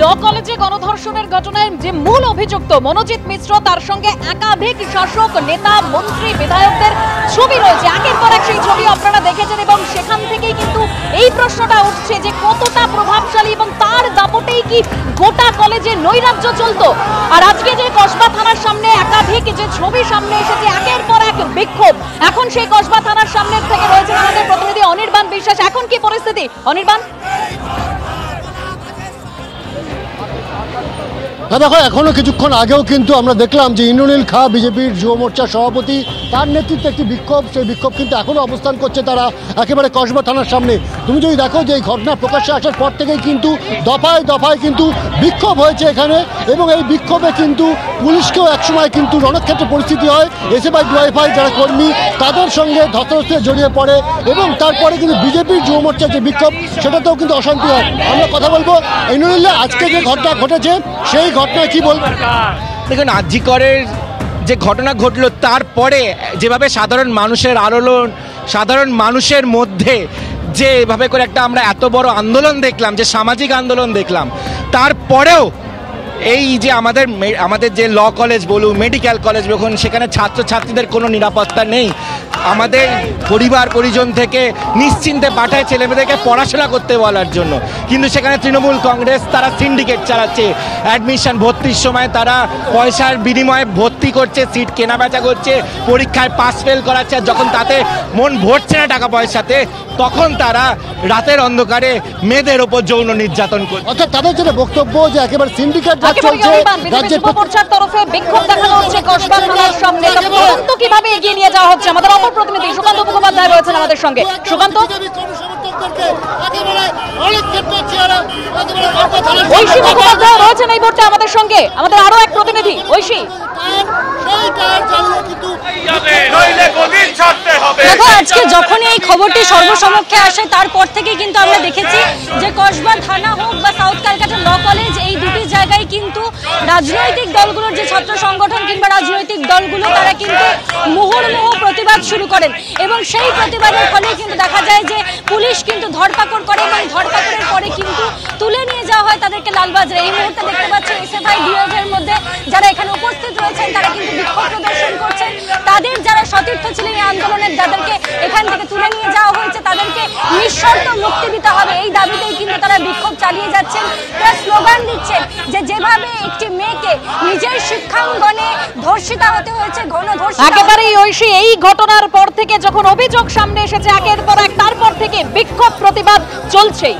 ল কলেজে গণধর্ষণের ঘটনায় যে মূল অভিযুক্ত মনোজিৎ মিশ্র তার সঙ্গে একাধিক শাসক নেতা মন্ত্রী বিধায়কদের ছবি রয়েছে। একের পর এক সেই ছবি আপনারা দেখেছেন এবং সেখান থেকেই কিন্তু এই প্রশ্নটা উঠছে যে কতটা প্রভাবশালী এবং তার দাপটেই কি গোটা কলেজে নৈরাজ্য চলতো। আর আজকে যে কসবা থানার সামনে একাধিক যে ছবি সামনে এসেছে একের পর এক বিক্ষোভ, এখন সেই কসবা থানার সামনে থেকে রয়েছে আমাদের প্রতিনিধি অনির্বাণ বিশ্বাস। এখন কি পরিস্থিতি অনির্বাণ? দেখো এখনো কিছুক্ষণ আগেও কিন্তু আমরা দেখলাম যে ইন্দ্রনীল খা বিজেপির যুব মোর্চার সভাপতি তার নেতৃত্বে একটি বিক্ষোভ, সেই বিক্ষোভ কিন্তু এখনো অবস্থান করছে তারা একেবারে কসবা থানার সামনে। তুমি যদি দেখো যে এই ঘটনা প্রকাশ্যে আসার পর থেকেই কিন্তু দফায় দফায় কিন্তু বিক্ষোভ হয়েছে এখানে, এবং এই বিক্ষোভে কিন্তু পুলিশকেও একসময় কিন্তু রণক্ষেত্র পরিস্থিতি হয়। এসএফআই ডিওয়াইএফআই যারা কর্মী তাদের সঙ্গে ধস্তাধস্তিতে জড়িয়ে পড়ে এবং তারপরে কিন্তু বিজেপির যুব মোর্চার যে বিক্ষোভ সেটাতেও কিন্তু অশান্তি হয়। আমরা কথা বলবো ইন্দ্রনীল, আজকে যে ঘটনা ঘটেছে সেই ঘটনা কি বলবেন? দেখুন, আজিকরের যে ঘটনা ঘটলো তারপরে যেভাবে সাধারণ মানুষের আলোড়ন, সাধারণ মানুষের মধ্যে যে এভাবে করে একটা আমরা এত বড় আন্দোলন দেখলাম, যে সামাজিক আন্দোলন দেখলাম, তারপরেও এই যে আমাদের যে ল কলেজ বলুন, মেডিকেল কলেজ বলুন, সেখানে ছাত্রছাত্রীদের কোনো নিরাপত্তা নেই। আমাদের পরিবার পরিজন থেকে নিশ্চিন্তে পাঠায় ছেলেমেয়েদেরকে পড়াশোনা করতে বলার জন্য, কিন্তু সেখানে তৃণমূল কংগ্রেস তারা সিন্ডিকেট চালাচ্ছে। অ্যাডমিশন ভর্তির সময় তারা পয়সার বিনিময়ে ভর্তি করছে, সিট কেনাবেচা করছে, পরীক্ষায় পাস ফেল করাচ্ছে। আর যখন তাতে মন ভরছে না টাকা পয়সাতে, তখন তারা রাতের অন্ধকারে মেয়েদের ওপর যৌন নির্যাতন করছে। অর্থাৎ তাদের যেটা বক্তব্য যে একেবারে সিন্ডিকেট তরফে বিক্ষোভ দেখানো হচ্ছে কসবা থানার সামনে, তদন্ত কিভাবে এগিয়ে নিয়ে যাওয়া হচ্ছে। আমাদের অপর প্রতিনিধি সুকান্ত মুখোপাধ্যায় রয়েছেন আমাদের সঙ্গে। সুকান্ত, ঐশী মুখোপাধ্যায় রয়েছেন এই মুহূর্তে আমাদের সঙ্গে, আমাদের আরো এক প্রতিনিধি ঐশী। দেখো, আজকে যখনই এই খবরটি সর্বসমক্ষে আসে তারপর থেকে কিন্তু আমরা দেখেছি যে কসবা থানা হোক বা সাউথ ক্যালকাটা ল কলেজ, এই দুটি জায়গায় কিন্তু রাজনৈতিক দলগুলোর যে ছাত্র সংগঠন কিংবা রাজনৈতিক দলগুলো তারা কিন্তু মুহুর্মুহু প্রতিবাদ শুরু করেন এবং সেই প্রতিবাদের ফলে কিন্তু দেখা যায় যে পুলিশ কিন্তু ধরপাকড় করে এবং ধরপাকড়ের পরে কিন্তু তুলে নিয়ে যাওয়া হয় তাদেরকে লালবাজারে। এই মুহূর্তে দেখতে পাচ্ছি এসএফআই ডিওএফের মধ্যে যারা এখানে উপস্থিত রয়েছেন তারা কিন্তু বিক্ষোভ প্রদর্শন করছেন। তাদের যারা সতীর্থ ছিলেন এই আন্দোলনের, যাদেরকে এখান থেকে তুলে নিয়ে যাওয়া হয়েছে তাদেরকে নিঃশর্ত মুক্তি দিতে হবে, এই দাবিতেই কিন্তু তারা বিক্ষোভ চালিয়ে যাচ্ছেন। তারা স্লোগান দিচ্ছেন যে যেভাবে একটি মেয়েকে নিজের শিক্ষাঙ্গনে ধর্ষিতা হতে হয়েছে, গণধর্ষিতা। একেবারেই ঐশী, এই ঘটনার পর থেকে যখন অভিযোগ সামনে এসেছে একের পর এক, তারপর থেকে বিক্ষোভ প্রতিবাদ চলছেই।